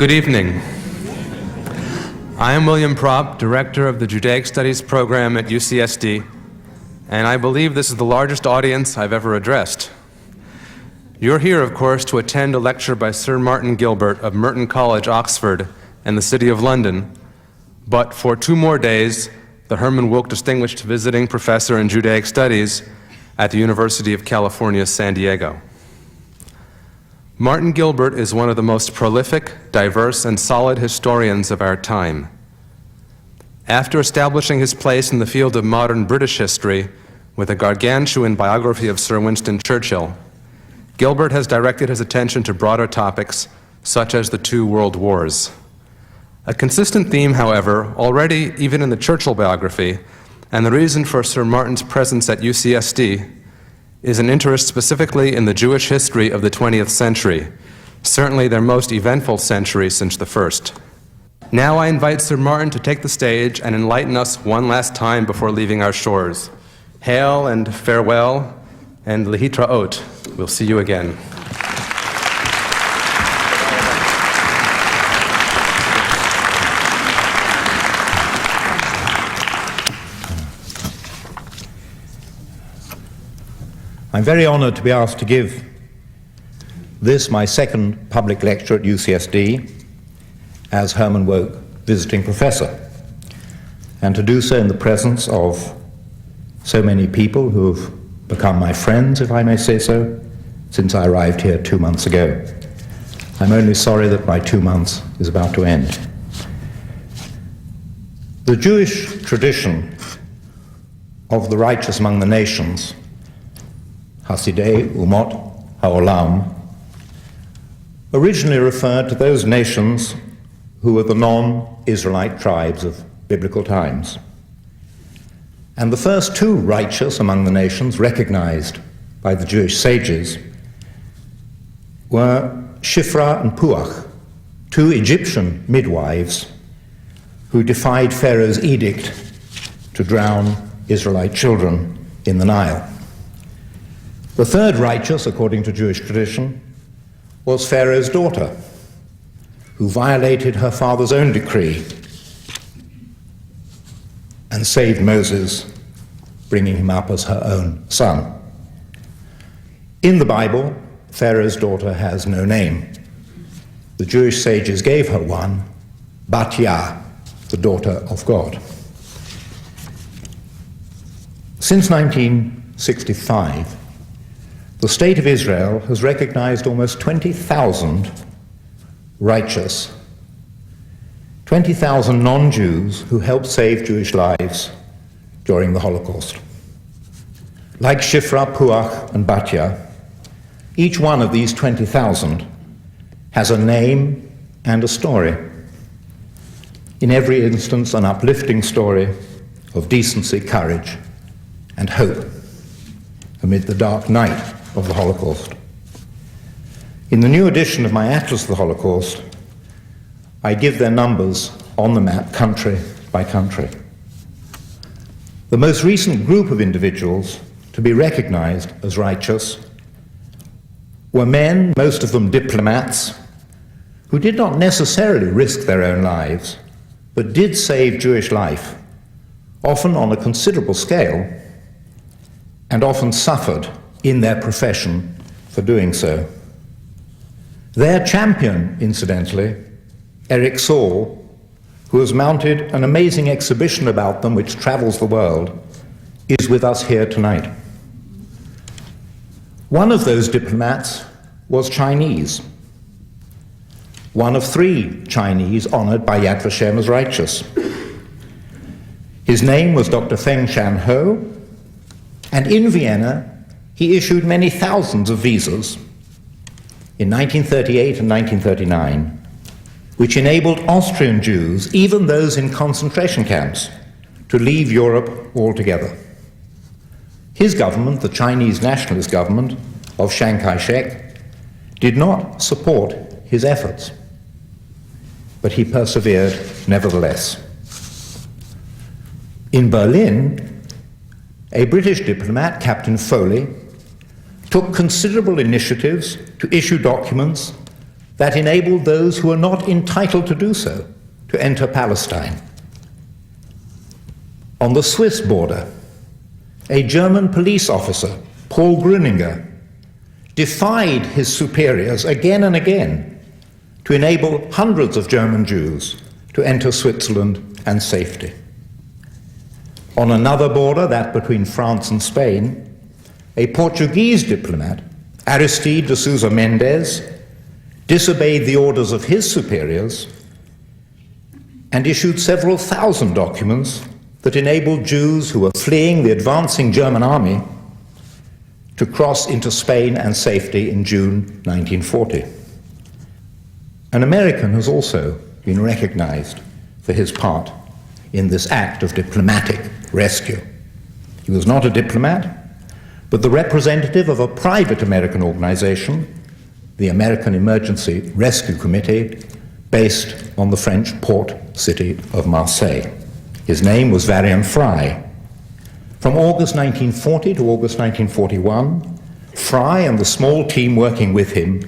Good evening. I am William Propp, Director of the Judaic Studies program at UCSD, and I believe this is the largest audience I've ever addressed. You're here, of course, to attend a lecture by Sir Martin Gilbert of Merton College, Oxford, and the City of London, but for 2 more days, the Herman Wilk Distinguished Visiting Professor in Judaic Studies at the University of California, San Diego. Martin Gilbert is one of the most prolific, diverse, and solid historians of our time. After establishing his place in the field of modern British history with a gargantuan biography of Sir Winston Churchill, Gilbert has directed his attention to broader topics such as the 2 world wars. A consistent theme, however, already even in the Churchill biography, and the reason for Sir Martin's presence at UCSD, is an interest specifically in the Jewish history of the 20th century, certainly their most eventful century since the first. Now I invite Sir Martin to take the stage and enlighten us one last time before leaving our shores. Hail and farewell and lehitraot. We'll see you again. I'm very honored to be asked to give this, my second public lecture at UCSD, as Herman Wilk Visiting Professor, and to do so in the presence of so many people who have become my friends, if I may say so, since I arrived here 2 months ago. I'm only sorry that my 2 months is about to end. The Jewish tradition of the righteous among the nations, Hasidei Umot Ha'olam, originally referred to those nations who were the non-Israelite tribes of biblical times. And the first 2 righteous among the nations recognized by the Jewish sages were Shifra and Puach, 2 Egyptian midwives who defied Pharaoh's edict to drown Israelite children in the Nile. The third righteous, according to Jewish tradition, was Pharaoh's daughter, who violated her father's own decree and saved Moses, bringing him up as her own son. In the Bible, Pharaoh's daughter has no name. The Jewish sages gave her one, Bat Yah, the daughter of God. Since 1965, the State of Israel has recognized almost 20,000 righteous, 20,000 non-Jews who helped save Jewish lives during the Holocaust. Like Shifra, Puach, and Bat Yah, each one of these 20,000 has a name and a story. In every instance, an uplifting story of decency, courage, and hope amid the dark night of the Holocaust. In the new edition of my Atlas of the Holocaust, I give their numbers on the map, country by country. The most recent group of individuals to be recognized as righteous were men, most of them diplomats, who did not necessarily risk their own lives, but did save Jewish life, often on a considerable scale, and often suffered in their profession for doing so. Their champion, incidentally, Eric Saul, who has mounted an amazing exhibition about them which travels the world, is with us here tonight. One of those diplomats was Chinese, one of 3 Chinese honored by Yad Vashem as righteous. His name was Dr. Feng Shan-ho, and in Vienna, he issued many thousands of visas in 1938 and 1939, which enabled Austrian Jews, even those in concentration camps, to leave Europe altogether. His government, the Chinese nationalist government of Chiang Kai-shek, did not support his efforts, but he persevered nevertheless. In Berlin, a British diplomat, Captain Foley, took considerable initiatives to issue documents that enabled those who were not entitled to do so to enter Palestine. On the Swiss border, a German police officer, Paul Grüninger, defied his superiors again and again to enable hundreds of German Jews to enter Switzerland and safety. On another border, that between France and Spain, a Portuguese diplomat, Aristide de Sousa Mendes, disobeyed the orders of his superiors and issued several thousand documents that enabled Jews who were fleeing the advancing German army to cross into Spain and safety in June 1940. An American has also been recognized for his part in this act of diplomatic rescue. He was not a diplomat, but the representative of a private American organization, the American Emergency Rescue Committee, based on the French port city of Marseille. His name was Varian Fry. From August 1940 to August 1941, Fry and the small team working with him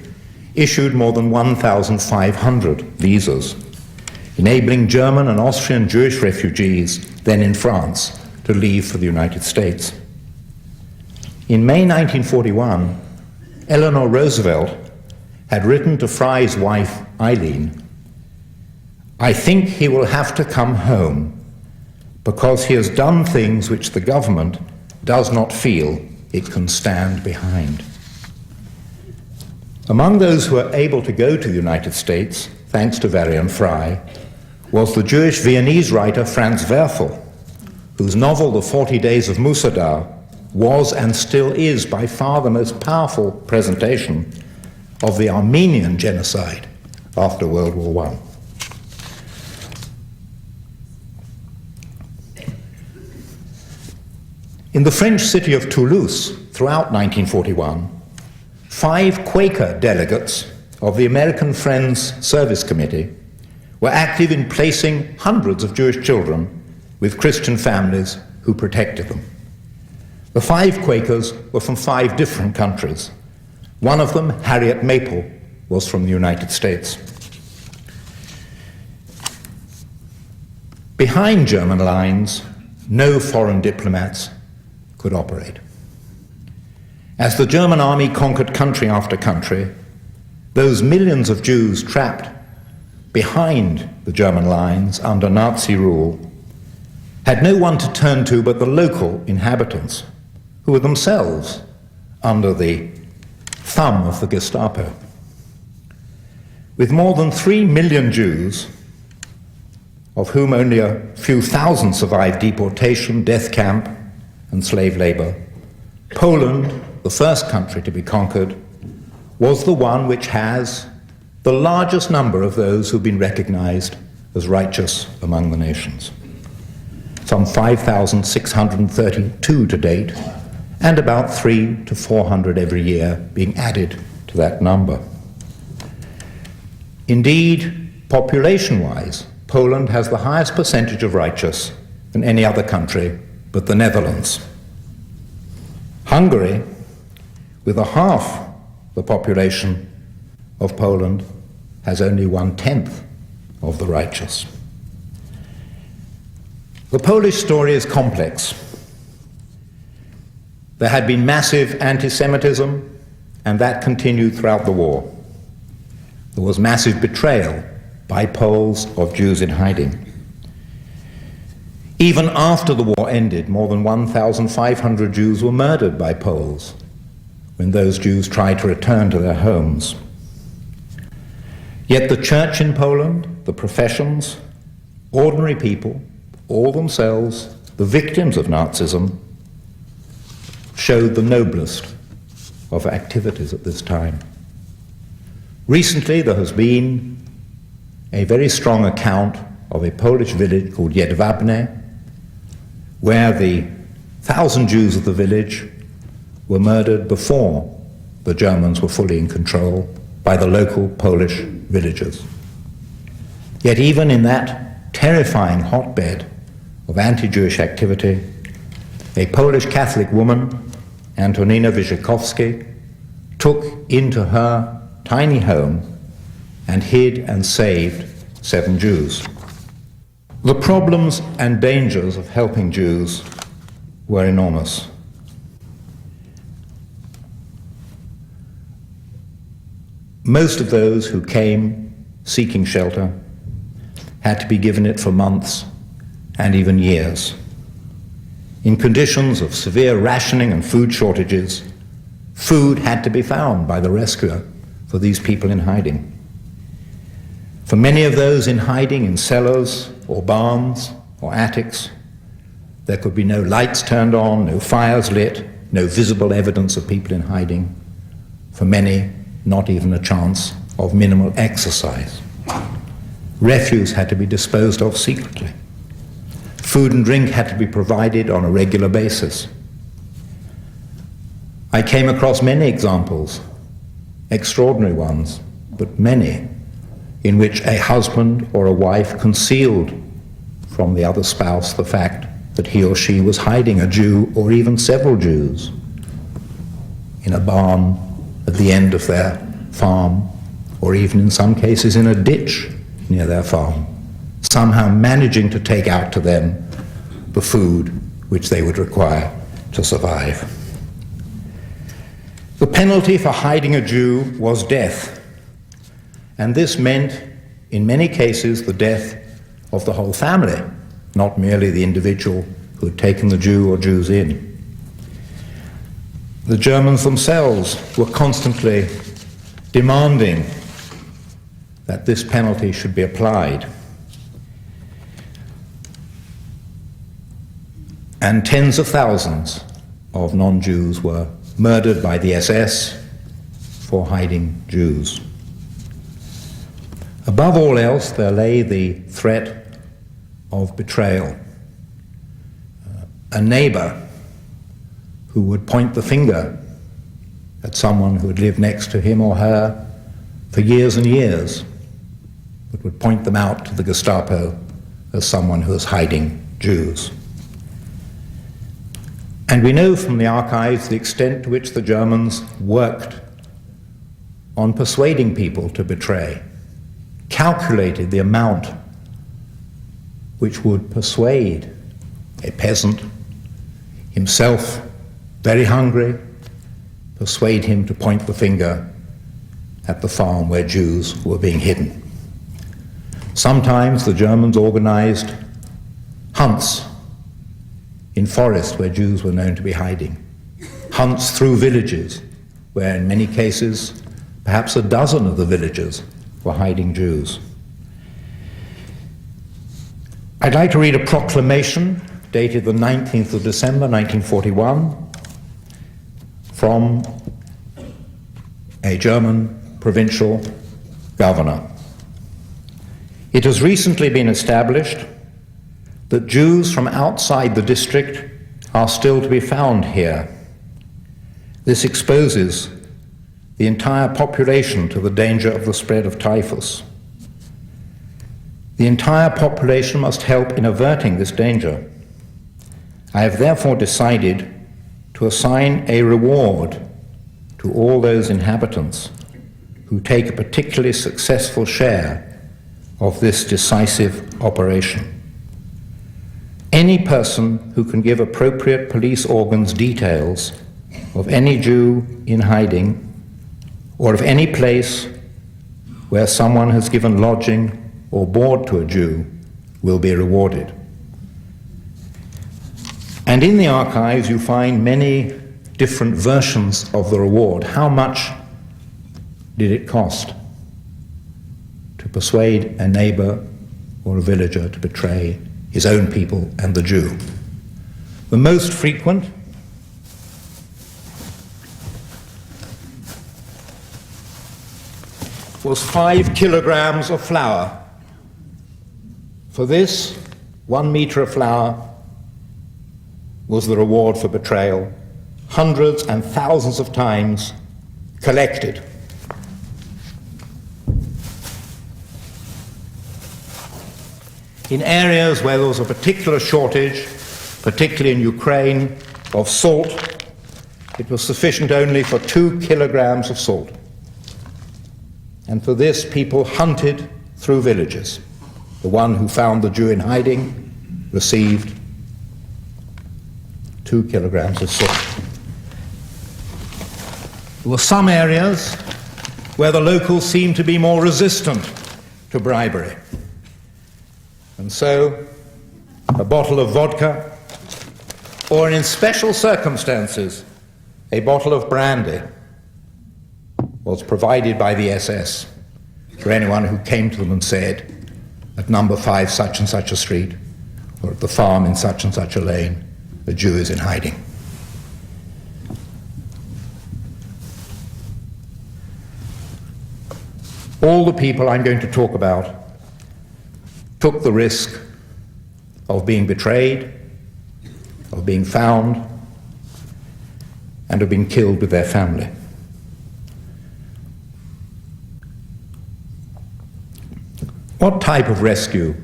issued more than 1,500 visas, enabling German and Austrian Jewish refugees, then in France, to leave for the United States. In May 1941, Eleanor Roosevelt had written to Fry's wife, Eileen, "I think he will have to come home because he has done things which the government does not feel it can stand behind." Among those who were able to go to the United States, thanks to Varian Fry, was the Jewish Viennese writer Franz Werfel, whose novel The 40 Days of Musadar was and still is by far the most powerful presentation of the Armenian genocide after World War I. In the French city of Toulouse, throughout 1941, 5 Quaker delegates of the American Friends Service Committee were active in placing hundreds of Jewish children with Christian families who protected them. The 5 Quakers were from 5 different countries. One of them, Harriet Maple, was from the United States. Behind German lines, no foreign diplomats could operate. As the German army conquered country after country, those millions of Jews trapped behind the German lines under Nazi rule had no one to turn to but the local inhabitants, who were themselves under the thumb of the Gestapo. With more than 3 million Jews, of whom only a few thousand survived deportation, death camp, and slave labor, Poland, the first country to be conquered, was the one which has the largest number of those who've been recognized as righteous among the nations. Some 5,632 to date, and about 300 to 400 every year being added to that number. Indeed, population-wise, Poland has the highest percentage of righteous than any other country but the Netherlands. Hungary, with a half the population of Poland, has only 1/10 of the righteous. The Polish story is complex. There had been massive anti-Semitism, and that continued throughout the war. There was massive betrayal by Poles of Jews in hiding. Even after the war ended, more than 1,500 Jews were murdered by Poles when those Jews tried to return to their homes. Yet the church in Poland, the professions, ordinary people, all themselves, the victims of Nazism, showed the noblest of activities at this time. Recently, there has been a very strong account of a Polish village called Jedwabne, where the 1,000 Jews of the village were murdered before the Germans were fully in control by the local Polish villagers. Yet even in that terrifying hotbed of anti-Jewish activity, a Polish Catholic woman, Antonina Wyszykowska, took into her tiny home and hid and saved 7 Jews. The problems and dangers of helping Jews were enormous. Most of those who came seeking shelter had to be given it for months and even years. In conditions of severe rationing and food shortages, food had to be found by the rescuer for these people in hiding. For many of those in hiding in cellars or barns or attics, there could be no lights turned on, no fires lit, no visible evidence of people in hiding. For many, not even a chance of minimal exercise. Refuse had to be disposed of secretly. Food and drink had to be provided on a regular basis. I came across many examples, extraordinary ones, but many, in which a husband or a wife concealed from the other spouse the fact that he or she was hiding a Jew or even several Jews in a barn at the end of their farm, or even in some cases in a ditch near their farm, somehow managing to take out to them the food which they would require to survive. The penalty for hiding a Jew was death, and this meant, in many cases, the death of the whole family, not merely the individual who had taken the Jew or Jews in. The Germans themselves were constantly demanding that this penalty should be applied. And tens of thousands of non-Jews were murdered by the SS for hiding Jews. Above all else, there lay the threat of betrayal. A neighbor who would point the finger at someone who had lived next to him or her for years and years, but would point them out to the Gestapo as someone who was hiding Jews. And we know from the archives the extent to which the Germans worked on persuading people to betray, calculated the amount which would persuade a peasant, himself very hungry, persuade him to point the finger at the farm where Jews were being hidden. Sometimes the Germans organized hunts in forests where Jews were known to be hiding, hunts through villages where in many cases perhaps a dozen of the villagers were hiding Jews. I'd like to read a proclamation dated the 19th of December 1941 from a German provincial governor. It has recently been established that Jews from outside the district are still to be found here. This exposes the entire population to the danger of the spread of typhus. The entire population must help in averting this danger. I have therefore decided to assign a reward to all those inhabitants who take a particularly successful share of this decisive operation. Any person who can give appropriate police organs details of any Jew in hiding or of any place where someone has given lodging or board to a Jew will be rewarded. And in the archives you find many different versions of the reward. How much did it cost to persuade a neighbor or a villager to betray his own people and the Jew? The most frequent was 5 kilograms of flour. For this, 1 meter of flour was the reward for betrayal, hundreds and thousands of times collected. In areas where there was a particular shortage, particularly in Ukraine, of salt, it was sufficient only for 2 kilograms of salt. and for this people hunted through villages. The one who found the Jew in hiding received 2 kilograms of silk. There were some areas where the locals seemed to be more resistant to bribery. And so, a bottle of vodka, or in special circumstances, a bottle of brandy, was provided by the SS for anyone who came to them and said, at number 5 such and such a street, or at the farm in such and such a lane, a Jew is in hiding. All the people I'm going to talk about took the risk of being betrayed, of being found, and of being killed with their family. What type of rescue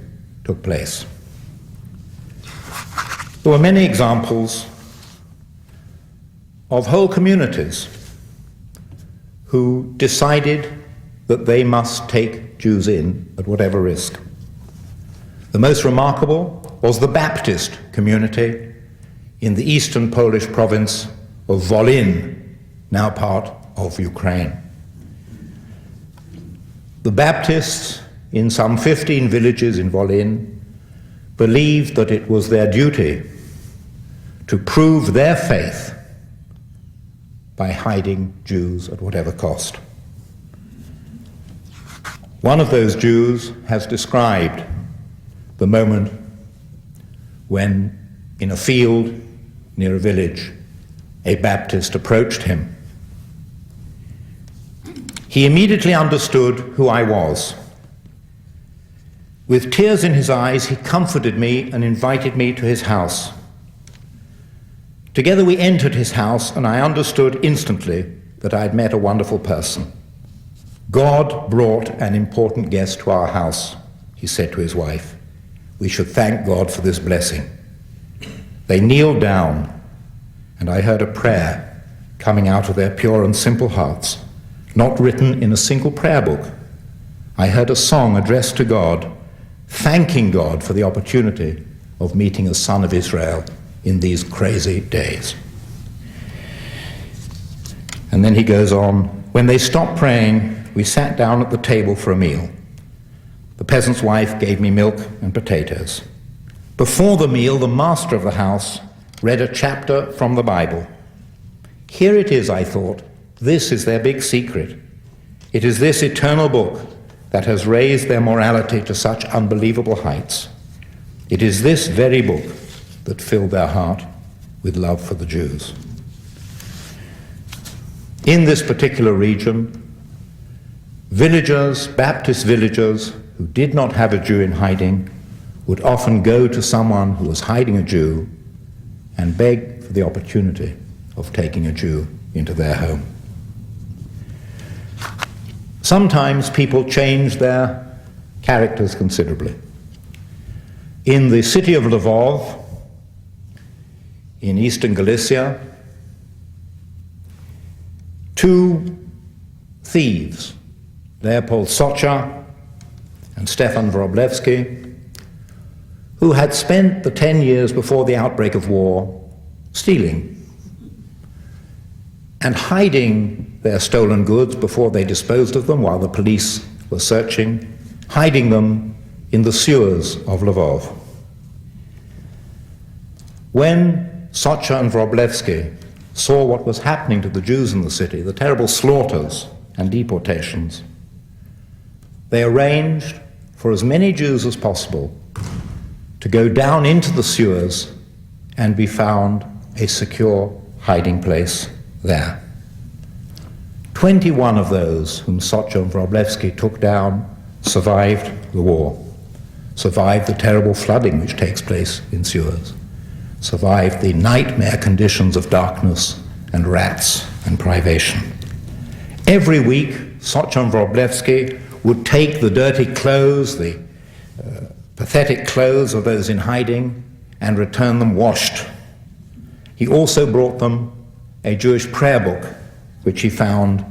took place? There were many examples of whole communities who decided that they must take Jews in at whatever risk. The most remarkable was the Baptist community in the eastern Polish province of Volyn, now part of Ukraine. The Baptists in some 15 villages in Volyn believed that it was their duty to prove their faith by hiding Jews at whatever cost. One of those Jews has described the moment when, in a field near a village, a Baptist approached him. He immediately understood who I was. With tears in his eyes, he comforted me and invited me to his house. Together we entered his house, and I understood instantly that I had met a wonderful person. God brought an important guest to our house, he said to his wife. We should thank God for this blessing. They kneeled down, and I heard a prayer coming out of their pure and simple hearts, not written in a single prayer book. I heard a song addressed to God, thanking God for the opportunity of meeting a son of Israel in these crazy days. And then he goes on, when they stopped praying, we sat down at the table for a meal. The peasant's wife gave me milk and potatoes. Before the meal, the master of the house read a chapter from the Bible. Here it is, I thought. This is their big secret. It is this eternal book that has raised their morality to such unbelievable heights. It is this very book that filled their heart with love for the Jews. In this particular region, villagers, Baptist villagers, who did not have a Jew in hiding would often go to someone who was hiding a Jew and beg for the opportunity of taking a Jew into their home. Sometimes people change their characters considerably. In the city of Lvov, in eastern Galicia, 2 thieves, Leopold Socha and Stefan Wroblewski, who had spent the 10 years before the outbreak of war stealing and hiding their stolen goods before they disposed of them while the police were searching, hiding them in the sewers of Lvov. When Socha and Wroblewski saw what was happening to the Jews in the city, the terrible slaughters and deportations, they arranged for as many Jews as possible to go down into the sewers and be found a secure hiding place there. 21 of those whom Socha and Wroblewski took down survived the war, survived the terrible flooding which takes place in sewers, survived the nightmare conditions of darkness and rats and privation. Every week, Socha and Wroblewski would take the dirty clothes, the pathetic clothes of those in hiding, and return them washed. He also brought them a Jewish prayer book, which he found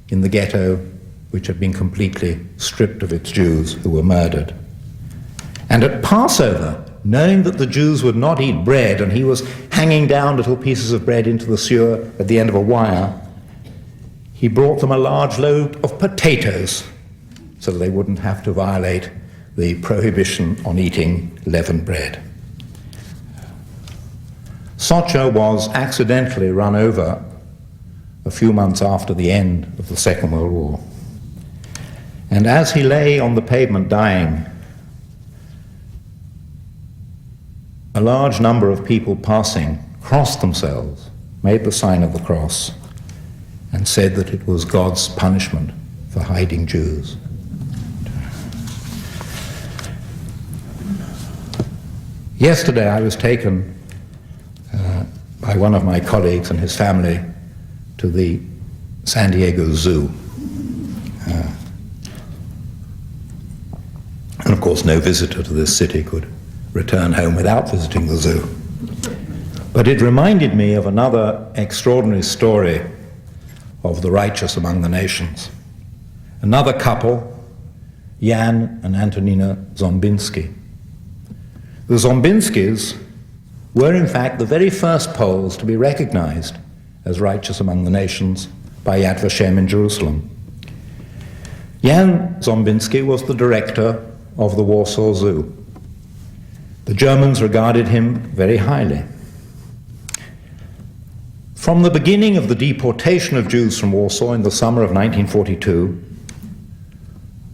in the ghetto which had been completely stripped of its Jews who were murdered. And at Passover, knowing that the Jews would not eat bread, and he was hanging down little pieces of bread into the sewer at the end of a wire, he brought them a large load of potatoes so that they wouldn't have to violate the prohibition on eating leavened bread. Socha was accidentally run over a few months after the end of the Second World War. And as he lay on the pavement dying, a large number of people passing crossed themselves, made the sign of the cross, and said that it was God's punishment for hiding Jews. Yesterday I was taken by one of my colleagues and his family to the San Diego Zoo. And of course no visitor to this city could return home without visiting the zoo. But it reminded me of another extraordinary story of the righteous among the nations. Another couple, Jan and Antonina Zombinski. The Zombinskis were in fact the very first Poles to be recognized as righteous among the nations by Yad Vashem in Jerusalem. Jan Zombinski was the director of the Warsaw Zoo. The Germans regarded him very highly. From the beginning of the deportation of Jews from Warsaw in the summer of 1942,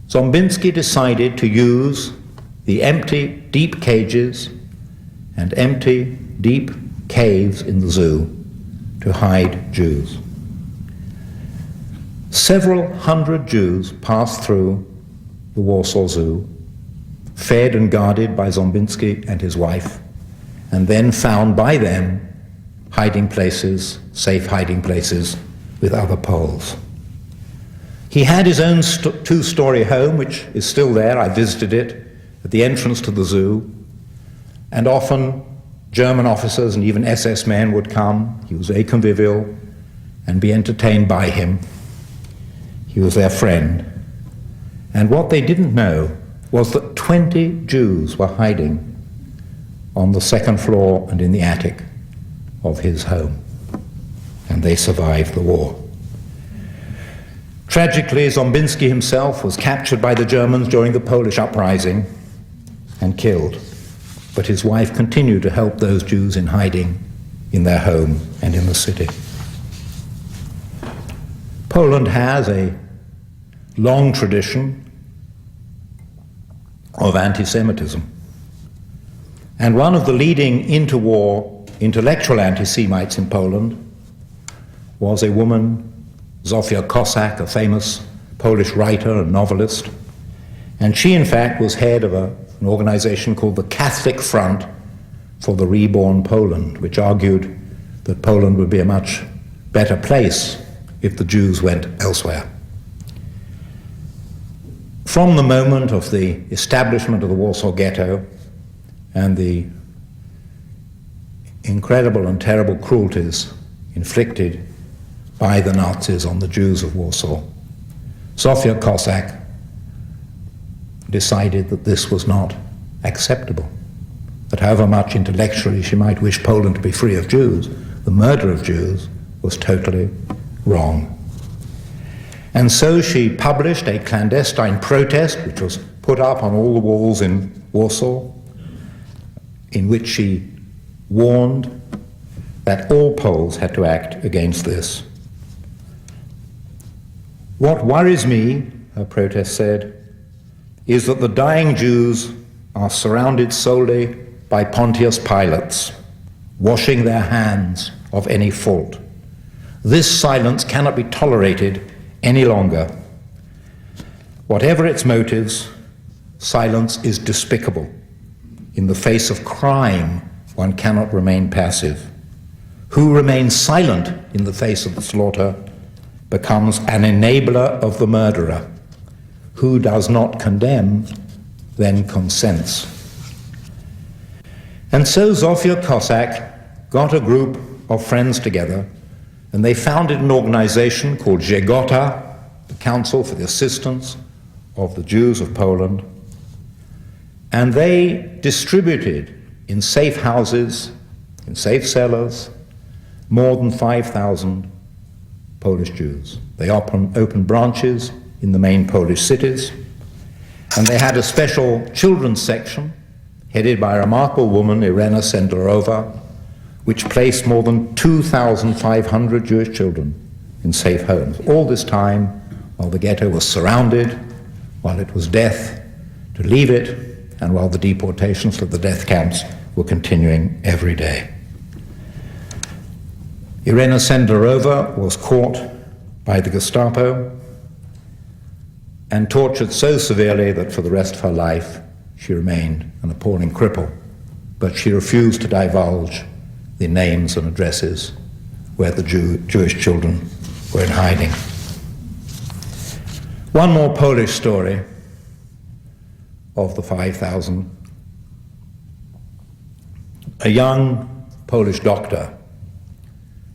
Zombinski decided to use the empty, deep cages and empty, deep caves in the zoo to hide Jews. Several hundred Jews passed through the Warsaw Zoo, fed and guarded by Zombinski and his wife, and then found by them hiding places, safe hiding places with other Poles. He had his own two-story home, which is still there. I visited it at the entrance to the zoo, and often German officers and even SS men would come. He was very convivial and be entertained by him. He was their friend. And what they didn't know was that 20 Jews were hiding on the second floor and in the attic of his home. And they survived the war. Tragically, Zombinski himself was captured by the Germans during the Polish uprising and killed. But his wife continued to help those Jews in hiding in their home and in the city. Poland has a long tradition of anti-Semitism. And one of the leading interwar intellectual anti-Semites in Poland was a woman, Zofia Kosak, a famous Polish writer and novelist. And she, in fact, was head of an organization called the Catholic Front for the Reborn Poland, which argued that Poland would be a much better place if the Jews went elsewhere. From the moment of the establishment of the Warsaw Ghetto and the incredible and terrible cruelties inflicted by the Nazis on the Jews of Warsaw, Zofia Kosak decided that this was not acceptable, that however much intellectually she might wish Poland to be free of Jews, the murder of Jews was totally wrong. And so she published a clandestine protest, which was put up on all the walls in Warsaw, in which she warned that all Poles had to act against this. What worries me, her protest said, is that the dying Jews are surrounded solely by Pontius Pilates, washing their hands of any fault. This silence cannot be tolerated any longer. Whatever its motives, silence is despicable. In the face of crime, one cannot remain passive. Who remains silent in the face of the slaughter becomes an enabler of the murderer. Who does not condemn, then consents. And so Zofia Kosak got a group of friends together, and they founded an organization called Żegota, the Council for the Assistance of the Jews of Poland, and they distributed in safe houses, in safe cellars, more than 5,000 Polish Jews. They opened branches in the main Polish cities, and they had a special children's section headed by a remarkable woman, Irena Sendlerova, which placed more than 2,500 Jewish children in safe homes. All this time, while the ghetto was surrounded, while it was death to leave it, and while the deportations to the death camps were continuing every day. Irena Sendlerova was caught by the Gestapo and tortured so severely that for the rest of her life she remained an appalling cripple, but she refused to divulge the names and addresses where the Jewish children were in hiding. One more Polish story of the 5,000. A young Polish doctor,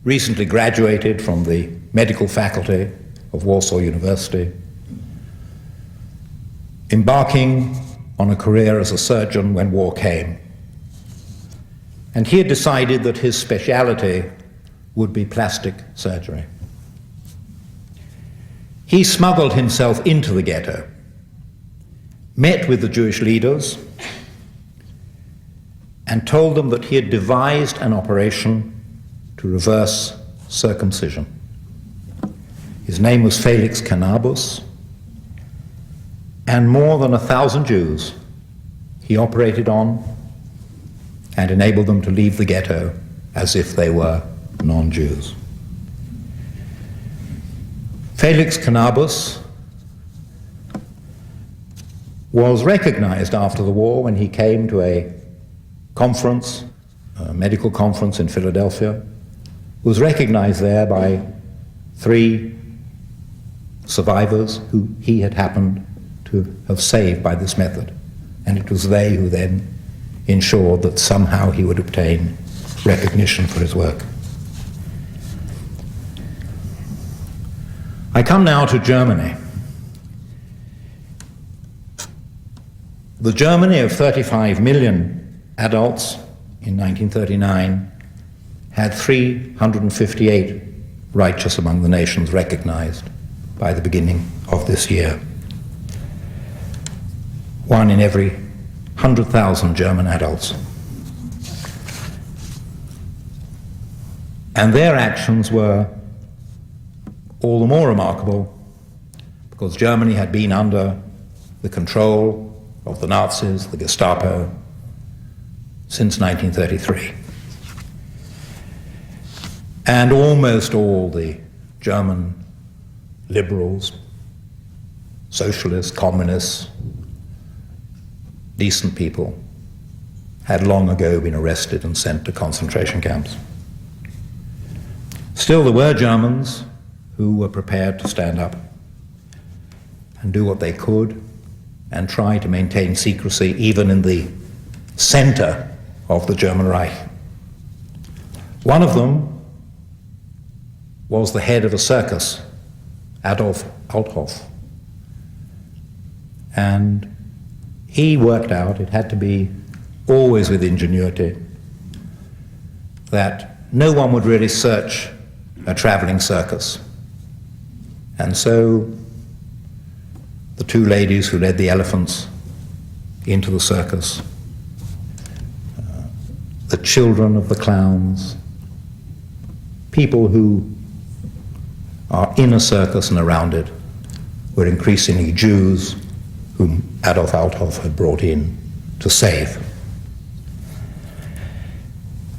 recently graduated from the medical faculty of Warsaw University, embarking on a career as a surgeon when war came. And he had decided that his speciality would be plastic surgery. He smuggled himself into the ghetto, met with the Jewish leaders, and told them that he had devised an operation to reverse circumcision. His name was Felix Cannabus, and more than 1,000 Jews he operated on and enabled them to leave the ghetto as if they were non-Jews. Felix Cannabus was recognized after the war when he came to a conference, a medical conference in Philadelphia, was recognized there by 3 survivors who he had happened to have saved by this method. And it was they who then ensured that somehow he would obtain recognition for his work. I come now to Germany. The Germany of 35 million adults in 1939 had 358 righteous among the nations recognized by the beginning of this year. 1 in every 100,000 German adults. And their actions were all the more remarkable because Germany had been under the control of the Nazis, the Gestapo, since 1933. And almost all the German liberals, socialists, communists, decent people, had long ago been arrested and sent to concentration camps. Still, there were Germans who were prepared to stand up and do what they could and try to maintain secrecy even in the center of the German Reich. One of them was the head of a circus, Adolf Althoff. And he worked out, it had to be always with ingenuity, that no one would really search a traveling circus. And so the 2 ladies who led the elephants into the circus, the children of the clowns, people who are in a circus and around it, were increasingly Jews whom Adolf Althoff had brought in to save.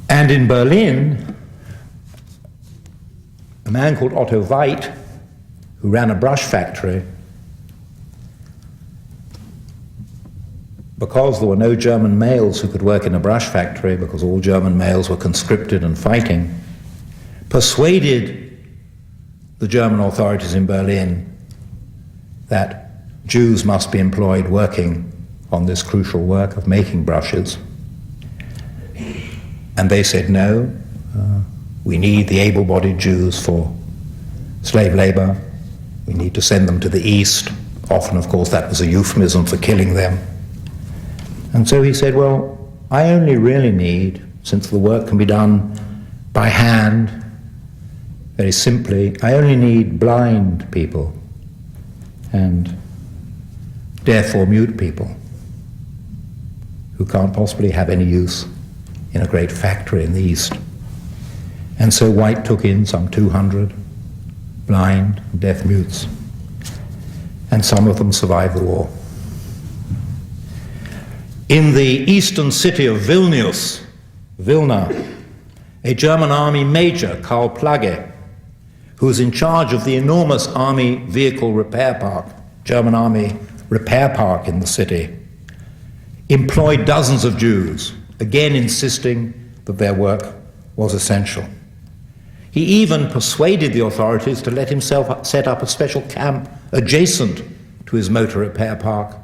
And in Berlin, a man called Otto Weid, who ran a brush factory, because there were no German males who could work in a brush factory, because all German males were conscripted and fighting, persuaded the German authorities in Berlin that Jews must be employed working on this crucial work of making brushes. And they said, no, we need the able-bodied Jews for slave labor. We need to send them to the east. Often, of course, that was a euphemism for killing them. And so he said, well, I only really need, since the work can be done by hand, very simply, I only need blind people and therefore mute people who can't possibly have any use in a great factory in the East. And so White took in some 200 blind and deaf mutes, and some of them survived the war. In the eastern city of Vilna, a German army major, Karl Plage, who was in charge of the enormous army vehicle repair park, German army repair park in the city, employed dozens of Jews, again insisting that their work was essential. He even persuaded the authorities to let himself set up a special camp adjacent to his motor repair park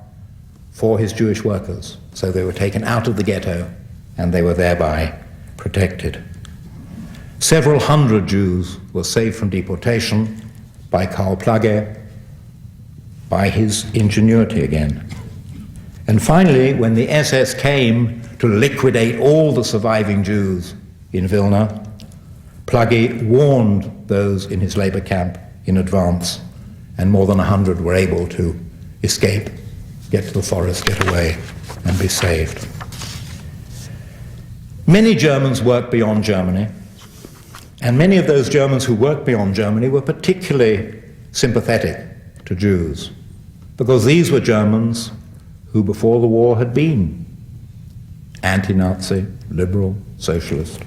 for his Jewish workers. So they were taken out of the ghetto and they were thereby protected. Several hundred Jews were saved from deportation by Karl Plage, by his ingenuity again. And finally, when the SS came to liquidate all the surviving Jews in Vilna, Plage warned those in his labor camp in advance, and more than 100 were able to escape, get to the forest, get away, and be saved. Many Germans worked beyond Germany, and many of those Germans who worked beyond Germany were particularly sympathetic to Jews, because these were Germans who before the war had been anti-Nazi, liberal, socialist.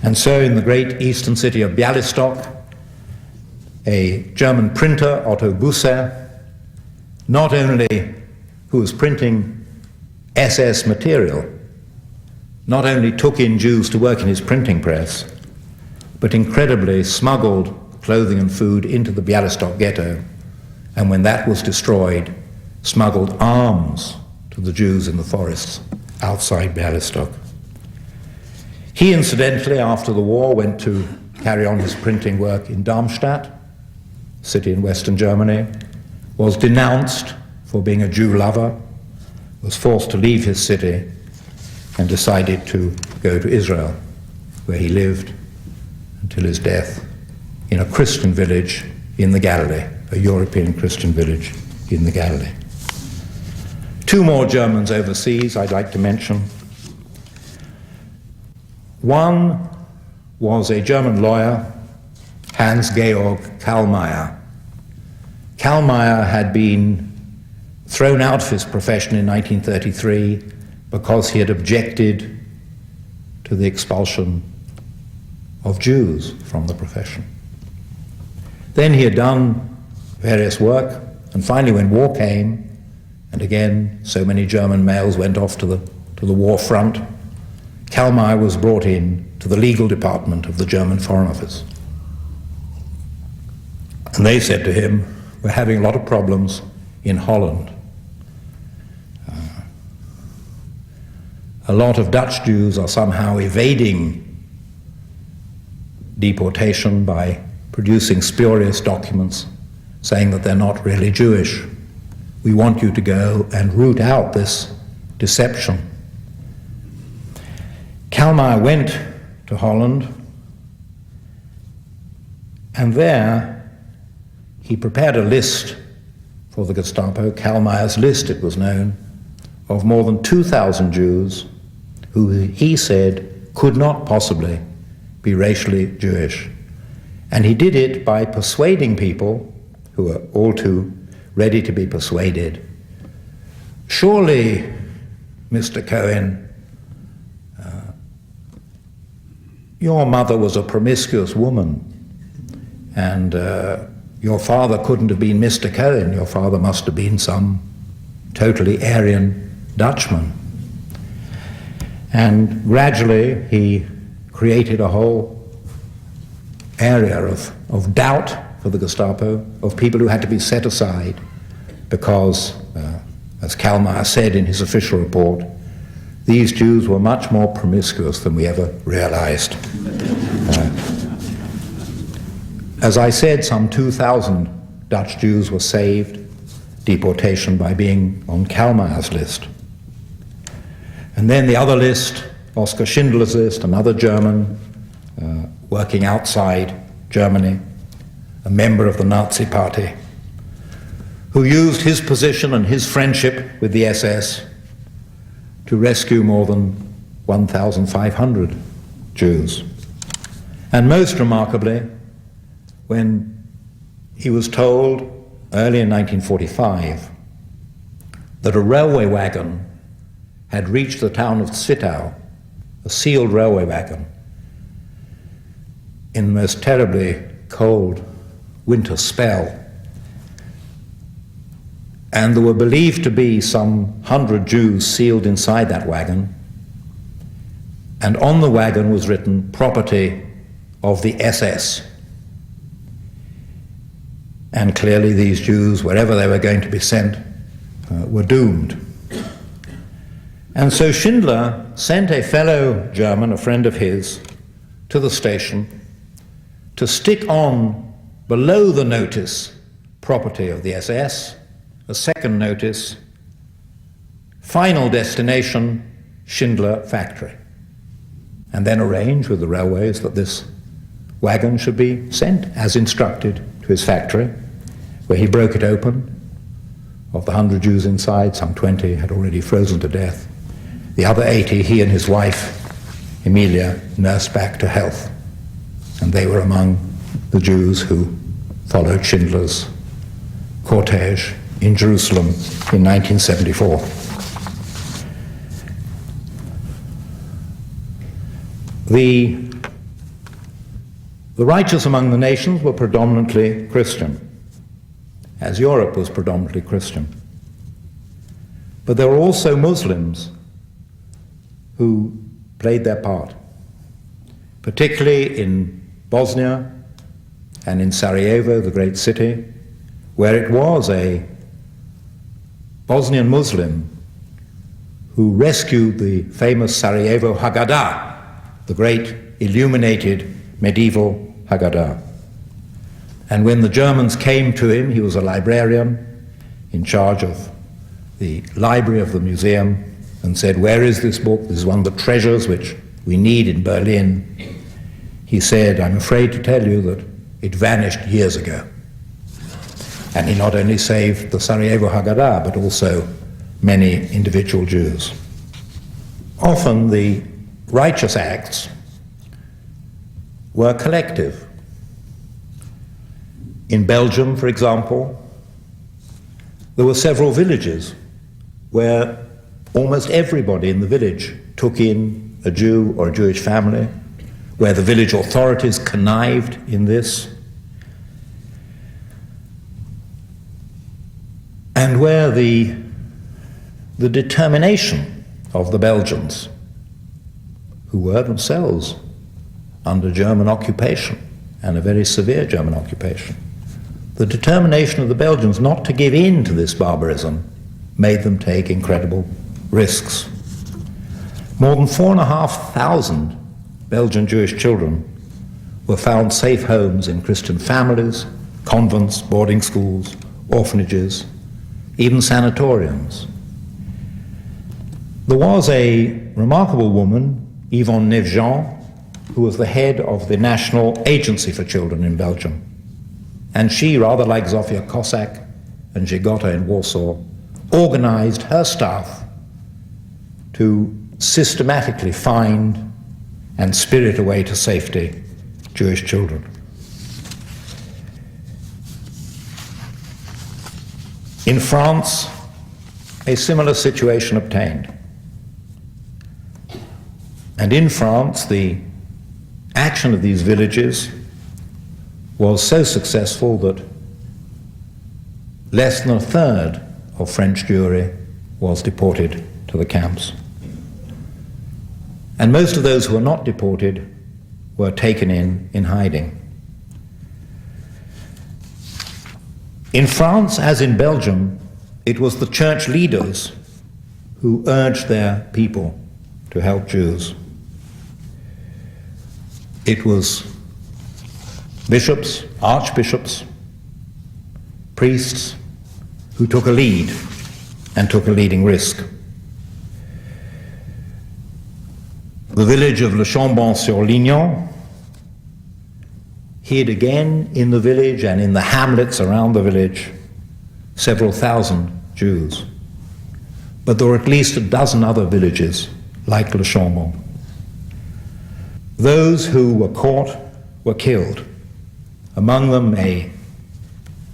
And so in the great eastern city of Bialystok, a German printer, Otto Busser, not only who was printing SS material, not only took in Jews to work in his printing press, but incredibly smuggled clothing and food into the Bialystok ghetto, and when that was destroyed, smuggled arms to the Jews in the forests outside Bialystok. He incidentally, after the war, went to carry on his printing work in Darmstadt, a city in Western Germany, was denounced for being a Jew lover, was forced to leave his city, and decided to go to Israel, where he lived until his death in a Christian village in the Galilee, a European Christian village in the Galilee. Two more Germans overseas I'd like to mention. One was a German lawyer, Hans-Georg Kallmayr. Kallmayr had been thrown out of his profession in 1933 because he had objected to the expulsion of Jews from the profession. Then he had done various work, and finally when war came, and again so many German males went off to the war front, Kallmayr was brought in to the legal department of the German Foreign Office. And they said to him, we're having a lot of problems in Holland. A lot of Dutch Jews are somehow evading deportation by producing spurious documents saying that they're not really Jewish. We want you to go and root out this deception. Kallmayr went to Holland, and there he prepared a list for the Gestapo, Kallmayr's list it was known, of more than 2,000 Jews who he said could not possibly be racially Jewish. And he did it by persuading people who were all too ready to be persuaded. Surely, Mr. Cohen, your mother was a promiscuous woman, and your father couldn't have been Mr. Cohen. Your father must have been some totally Aryan Dutchman. And gradually he created a whole area of doubt for the Gestapo, of people who had to be set aside because, as Kallmayr said in his official report, these Jews were much more promiscuous than we ever realized. As I said, some 2,000 Dutch Jews were saved deportation by being on Kalmar's list. And then the other list, Oskar Schindler's list, another German working outside Germany, a member of the Nazi Party, who used his position and his friendship with the SS to rescue more than 1,500 Jews. And most remarkably, when he was told early in 1945 that a railway wagon had reached the town of Zittau, a sealed railway wagon, in the most terribly cold winter spell, and there were believed to be some 100 Jews sealed inside that wagon, and on the wagon was written property of the SS. And clearly these Jews, wherever they were going to be sent, were doomed. And so Schindler sent a fellow German, a friend of his, to the station to stick on below the notice property of the SS, a second notice, final destination, Schindler factory, and then arrange with the railways that this wagon should be sent as instructed to his factory, where he broke it open. Of the 100 Jews inside, some 20 had already frozen to death. The other 80, he and his wife, Emilia, nursed back to health. And they were among the Jews who followed Schindler's cortege in Jerusalem in 1974. The righteous among the nations were predominantly Christian, as Europe was predominantly Christian. But there were also Muslims who played their part, particularly in Bosnia and in Sarajevo, the great city, where it was a Bosnian Muslim who rescued the famous Sarajevo Haggadah, the great illuminated medieval Haggadah. And when the Germans came to him, he was a librarian in charge of the library of the museum, and said, "Where is this book? This is one of the treasures which we need in Berlin." He said, "I'm afraid to tell you that it vanished years ago." And he not only saved the Sarajevo Haggadah, but also many individual Jews. Often the righteous acts were collective. In Belgium, for example, there were several villages where almost everybody in the village took in a Jew or a Jewish family, where the village authorities connived in this, and where the determination of the Belgians, who were themselves under German occupation, and a very severe German occupation, the determination of the Belgians not to give in to this barbarism made them take incredible risks. More than 4,500 Belgian Jewish children were found safe homes in Christian families, convents, boarding schools, orphanages, even sanatoriums. There was a remarkable woman, Yvonne Nevjean, who was the head of the National Agency for Children in Belgium. And she, rather like Zofia Cossack and Żegota in Warsaw, organized her staff to systematically find and spirit away to safety Jewish children. In France, a similar situation obtained. And in France, the action of these villages was so successful that less than a third of French Jewry was deported to the camps. And most of those who were not deported were taken in hiding. In France, as in Belgium, it was the church leaders who urged their people to help Jews. It was bishops, archbishops, priests who took a lead and took a leading risk. The village of Le Chambon-sur-Lignon hid again in the village and in the hamlets around the village several thousand Jews. But there were at least a dozen other villages like Le Chambon. Those who were caught were killed. Among them a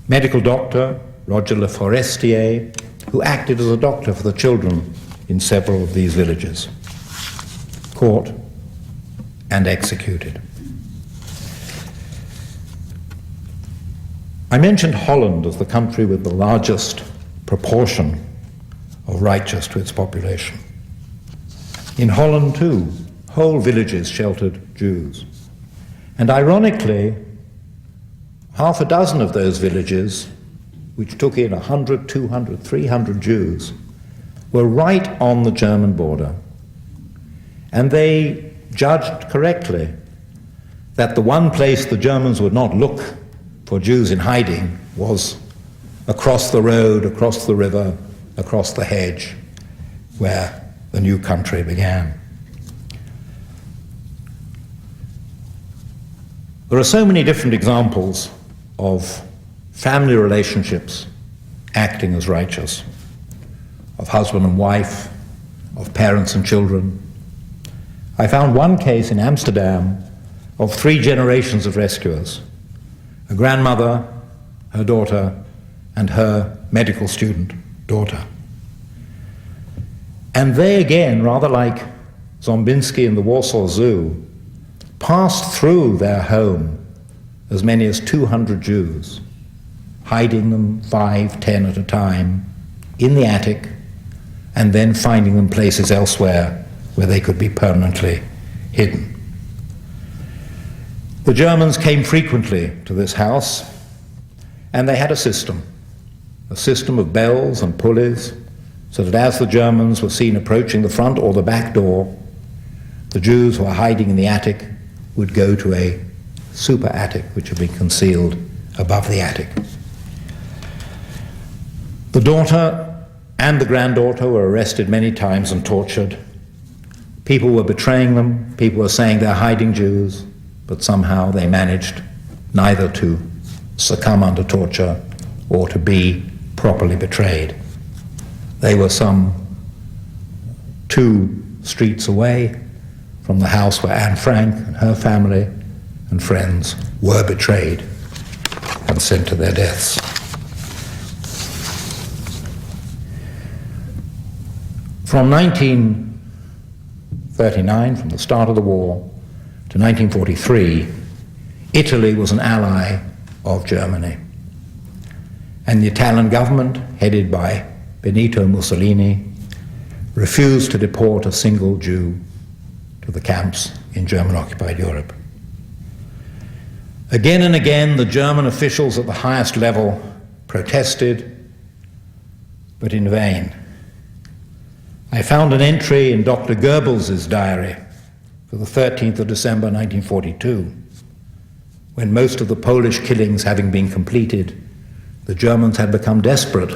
medical doctor, Roger Le Forestier, who acted as a doctor for the children in several of these villages. Caught and executed. I mentioned Holland as the country with the largest proportion of righteous to its population. In Holland, too, whole villages sheltered Jews. And ironically, half a dozen of those villages, which took in 100, 200, 300 Jews, were right on the German border. And they judged correctly that the one place the Germans would not look for Jews in hiding was across the road, across the river, across the hedge, where the new country began. There are so many different examples of family relationships acting as righteous, of husband and wife, of parents and children. I found one case in Amsterdam of 3 generations of rescuers, a grandmother, her daughter, and her medical student daughter. And they again, rather like Zombinski in the Warsaw Zoo, passed through their home as many as 200 Jews, hiding them 5, 10 at a time in the attic, and then finding them places elsewhere where they could be permanently hidden. The Germans came frequently to this house, and they had a system of bells and pulleys, so that as the Germans were seen approaching the front or the back door, the Jews who were hiding in the attic would go to a super attic which had been concealed above the attic. The daughter and the granddaughter were arrested many times and tortured. People were betraying them, people were saying they're hiding Jews, but somehow they managed neither to succumb under torture or to be properly betrayed. They were some 2 streets away from the house where Anne Frank and her family and friends were betrayed and sent to their deaths. From 1939, from the start of the war, to 1943, Italy was an ally of Germany. And the Italian government, headed by Benito Mussolini, refused to deport a single Jew to the camps in German-occupied Europe. Again and again, the German officials at the highest level protested, but in vain. I found an entry in Dr. Goebbels' diary for the 13th of December 1942, when most of the Polish killings having been completed, the Germans had become desperate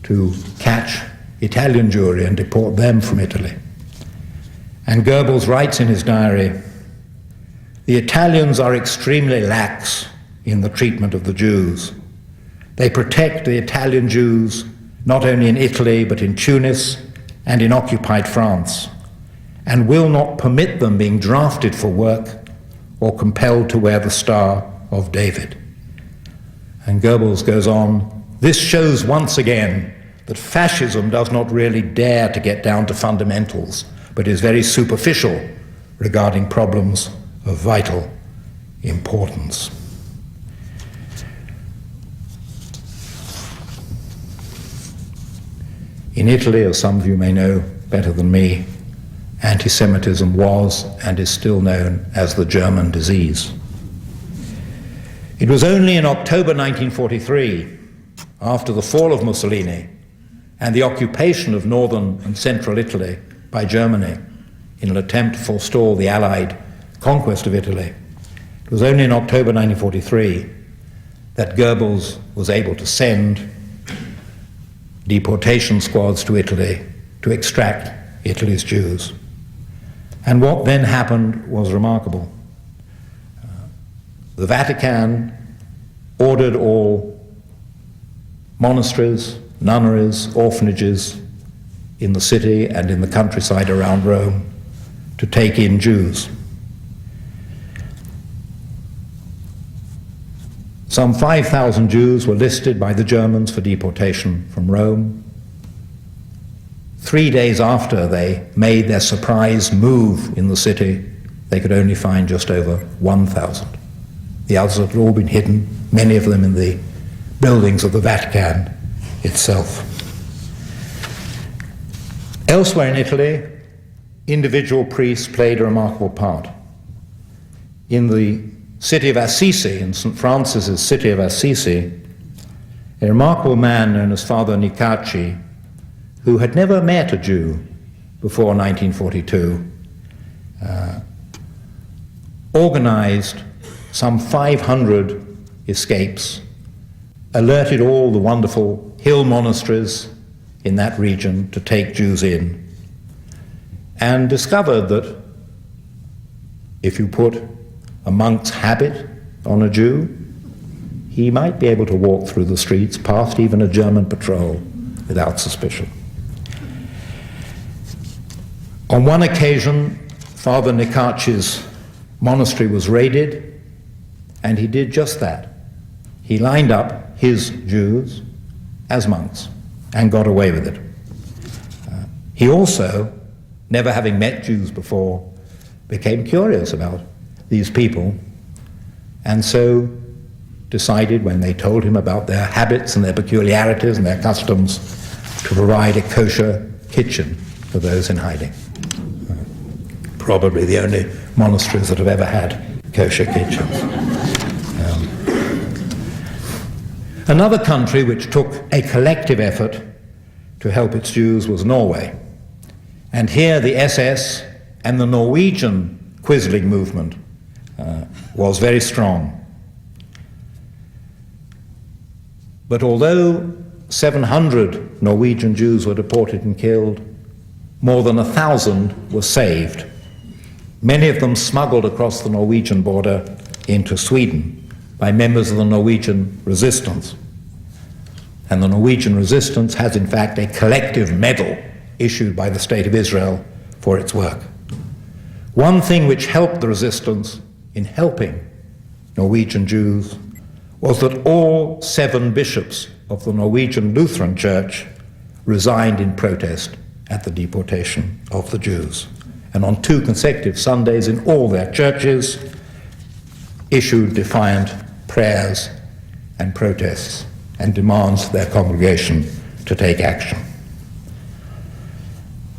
to catch Italian Jewry and deport them from Italy. And Goebbels writes in his diary, "The Italians are extremely lax in the treatment of the Jews. They protect the Italian Jews not only in Italy but in Tunis and in occupied France, and will not permit them being drafted for work or compelled to wear the Star of David." And Goebbels goes on, "This shows once again that fascism does not really dare to get down to fundamentals, but is very superficial regarding problems of vital importance." In Italy, as some of you may know better than me, anti-Semitism was and is still known as the German disease. It was only in October 1943, after the fall of Mussolini and the occupation of northern and central Italy by Germany in an attempt to forestall the Allied conquest of Italy, it was only in October 1943 that Goebbels was able to send deportation squads to Italy to extract Italy's Jews. And what then happened was remarkable. The Vatican ordered all monasteries, nunneries, orphanages in the city and in the countryside around Rome to take in Jews. Some 5,000 Jews were listed by the Germans for deportation from Rome. 3 days after they made their surprise move in the city, they could only find just over 1,000. The others had all been hidden, many of them in the buildings of the Vatican itself. Elsewhere in Italy, individual priests played a remarkable part. In the city of Assisi, in St. Francis's city of Assisi, a remarkable man known as Father Nicacci, who had never met a Jew before 1942, organized some 500 escapes, alerted all the wonderful hill monasteries in that region to take Jews in, and discovered that if you put a monk's habit on a Jew, he might be able to walk through the streets past even a German patrol without suspicion. On one occasion, Father Nicacci's monastery was raided, and he did just that. He lined up his Jews as monks and got away with it. He also, never having met Jews before, became curious about these people, and so decided, when they told him about their habits and their peculiarities and their customs, to provide a kosher kitchen for those in hiding. Probably the only monasteries that have ever had kosher kitchens. Another country which took a collective effort to help its Jews was Norway. And here the SS and the Norwegian Quisling movement was very strong. But although 700 Norwegian Jews were deported and killed, more than 1,000 were saved. Many of them smuggled across the Norwegian border into Sweden by members of the Norwegian resistance. And the Norwegian resistance has in fact a collective medal issued by the State of Israel for its work. One thing which helped the resistance in helping Norwegian Jews was that all 7 bishops of the Norwegian Lutheran Church resigned in protest at the deportation of the Jews. And on 2 consecutive Sundays in all their churches issued defiant prayers and protests and demands to their congregation to take action.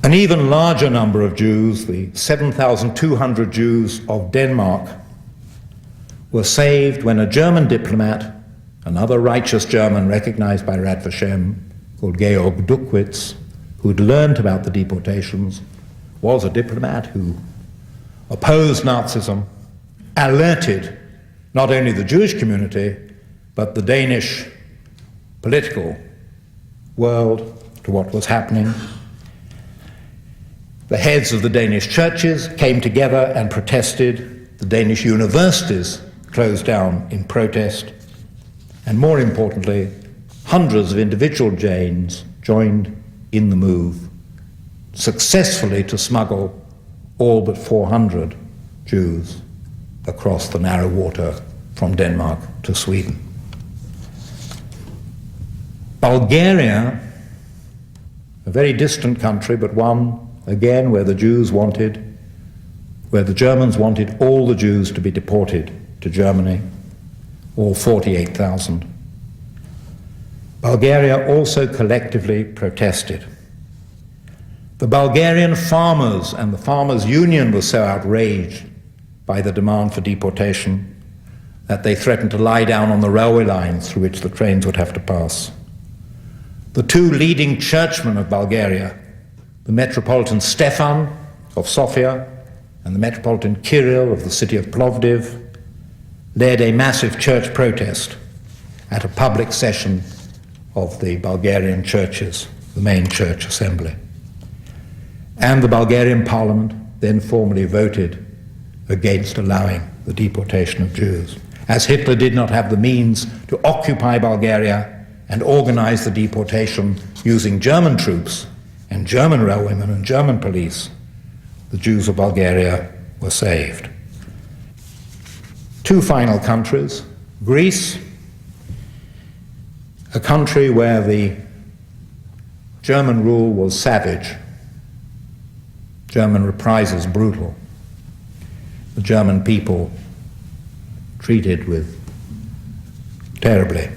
An even larger number of Jews, the 7,200 Jews of Denmark, were saved when a German diplomat, another righteous German recognized by Yad Vashem, called Georg Duckwitz, who'd learned about the deportations, was a diplomat who opposed Nazism, alerted not only the Jewish community, but the Danish political world to what was happening. The heads of the Danish churches came together and protested. The Danish universities closed down in protest. And more importantly, hundreds of individual Jains joined in the move, successfully to smuggle all but 400 Jews across the narrow water from Denmark to Sweden. Bulgaria, a very distant country, but one, again, where the Germans wanted all the Jews to be deported to Germany, all 48,000. Bulgaria also collectively protested. The Bulgarian farmers and the Farmers' Union were so outraged by the demand for deportation that they threatened to lie down on the railway lines through which the trains would have to pass. The 2 leading churchmen of Bulgaria, the Metropolitan Stefan of Sofia and the Metropolitan Kirill of the city of Plovdiv, led a massive church protest at a public session of the Bulgarian churches, the main church assembly. And the Bulgarian parliament then formally voted against allowing the deportation of Jews. As Hitler did not have the means to occupy Bulgaria and organize the deportation using German troops and German railwaymen and German police, the Jews of Bulgaria were saved. Two final countries, Greece, a country where the German rule was savage, German reprisals brutal, the German people treated with terribly.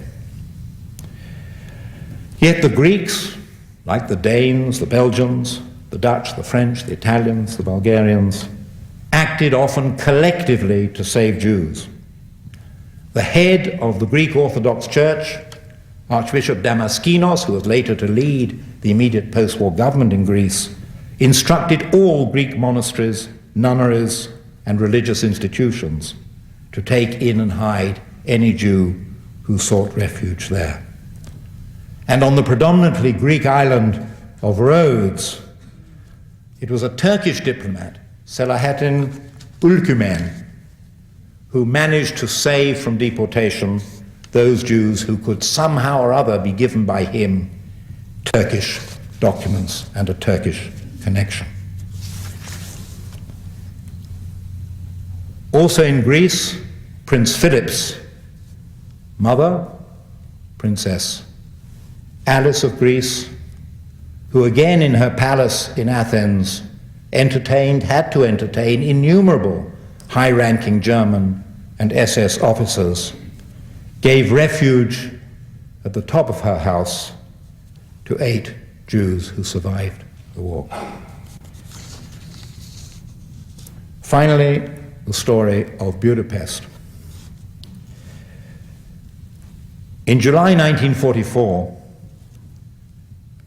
Yet the Greeks, like the Danes, the Belgians, the Dutch, the French, the Italians, the Bulgarians, acted often collectively to save Jews. The head of the Greek Orthodox Church, Archbishop Damaskinos, who was later to lead the immediate post-war government in Greece, instructed all Greek monasteries, nunneries, and religious institutions to take in and hide any Jew who sought refuge there. And on the predominantly Greek island of Rhodes, it was a Turkish diplomat, Selahattin Ülkümen, who managed to save from deportation those Jews who could somehow or other be given by him Turkish documents and a Turkish connection. Also in Greece, Prince Philip's mother, Princess Alice of Greece, who again in her palace in Athens had to entertain innumerable high-ranking German and SS officers, gave refuge at the top of her house to 8 Jews who survived the war. Finally, the story of Budapest. In July 1944,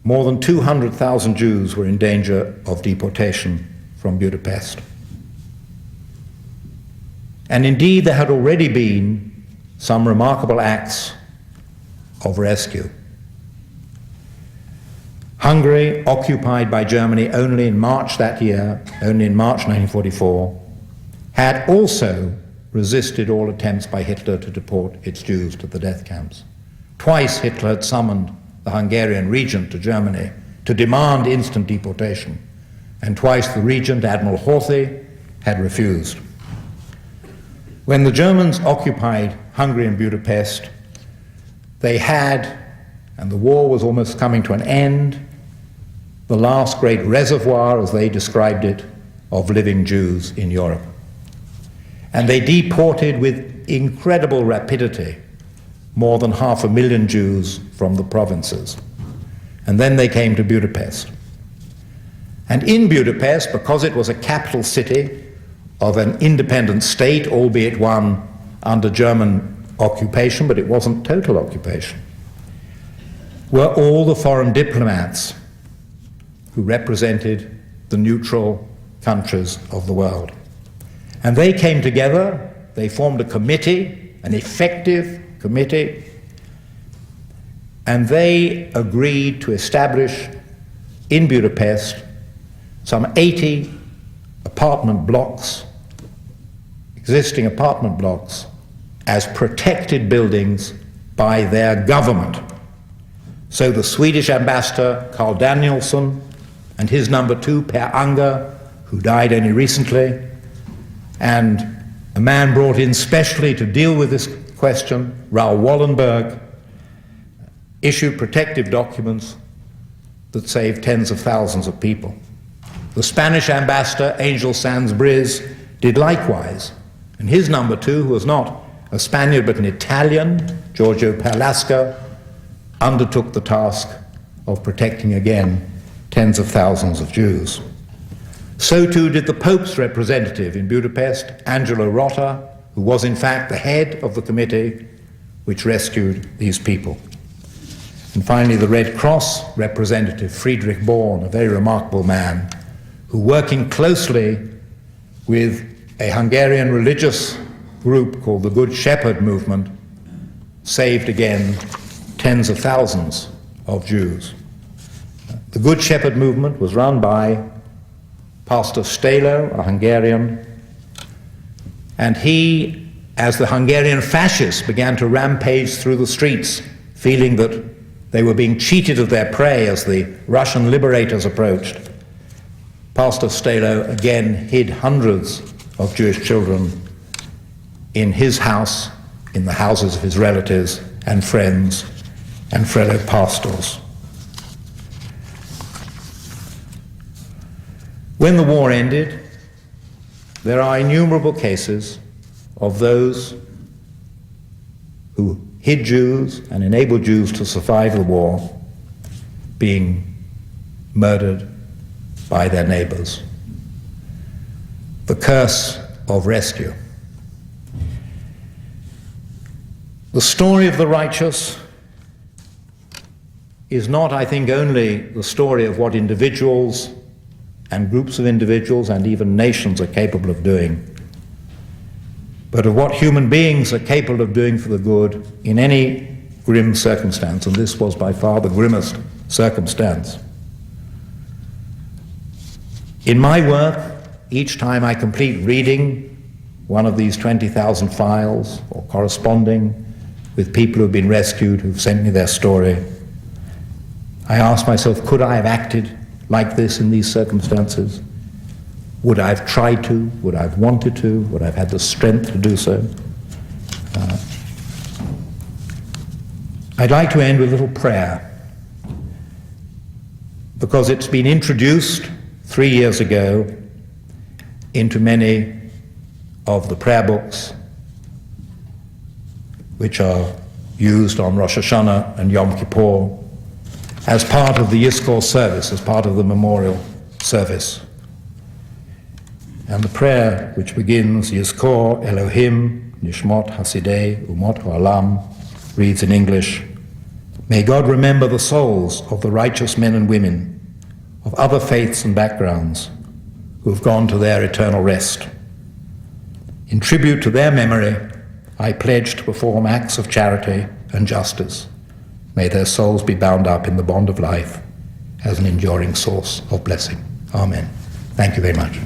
more than 200,000 Jews were in danger of deportation from Budapest. And indeed, there had already been some remarkable acts of rescue. Hungary, occupied by Germany only in March that year, only in March 1944, had also resisted all attempts by Hitler to deport its Jews to the death camps. Twice Hitler had summoned the Hungarian regent to Germany to demand instant deportation, and twice the regent, Admiral Horthy, had refused. When the Germans occupied Hungary and Budapest, they had, and the war was almost coming to an end, the last great reservoir, as they described it, of living Jews in Europe. And they deported with incredible rapidity more than 500,000 Jews from the provinces. And then they came to Budapest. And in Budapest, because it was a capital city of an independent state, albeit one under German occupation, but it wasn't total occupation, were all the foreign diplomats who represented the neutral countries of the world. And they came together, they formed a committee, an effective committee, and they agreed to establish in Budapest some 80 apartment blocks, existing apartment blocks, as protected buildings by their government. So the Swedish ambassador, Carl Danielsson, and his number 2, Per Anger, who died only recently, and a man brought in specially to deal with this question, Raoul Wallenberg, issued protective documents that saved tens of thousands of people. The Spanish ambassador, Angel Sanz Briz, did likewise, and his number 2, who was not a Spaniard but an Italian, Giorgio Perlasca, undertook the task of protecting again tens of thousands of Jews. So too did the Pope's representative in Budapest, Angelo Rota, who was in fact the head of the committee which rescued these people. And finally, the Red Cross representative, Friedrich Born, a very remarkable man, who, working closely with a Hungarian religious group called the Good Shepherd Movement, saved again tens of thousands of Jews. The Good Shepherd movement was run by Pastor Stelo, a Hungarian, and he, as the Hungarian fascists began to rampage through the streets, feeling that they were being cheated of their prey as the Russian liberators approached, Pastor Stelo again hid hundreds of Jewish children in his house, in the houses of his relatives and friends and fellow pastors. When the war ended, there are innumerable cases of those who hid Jews and enabled Jews to survive the war being murdered by their neighbors. The curse of rescue. The story of the righteous is not, I think, only the story of what individuals and groups of individuals and even nations are capable of doing, but of what human beings are capable of doing for the good in any grim circumstance, and this was by far the grimmest circumstance. In my work, each time I complete reading one of these 20,000 files or corresponding with people who've been rescued, who've sent me their story, I ask myself, could I have acted like this in these circumstances? Would I have tried to? Would I have wanted to? Would I have had the strength to do so? I'd like to end with a little prayer, because it's been introduced 3 years ago into many of the prayer books which are used on Rosh Hashanah and Yom Kippur as part of the Yizkor service, as part of the memorial service. And the prayer, which begins, Yizkor Elohim Nishmot Hasidei Umot Ha'olam, reads in English, may God remember the souls of the righteous men and women of other faiths and backgrounds who have gone to their eternal rest. In tribute to their memory, I pledge to perform acts of charity and justice. May their souls be bound up in the bond of life as an enduring source of blessing. Amen. Thank you very much.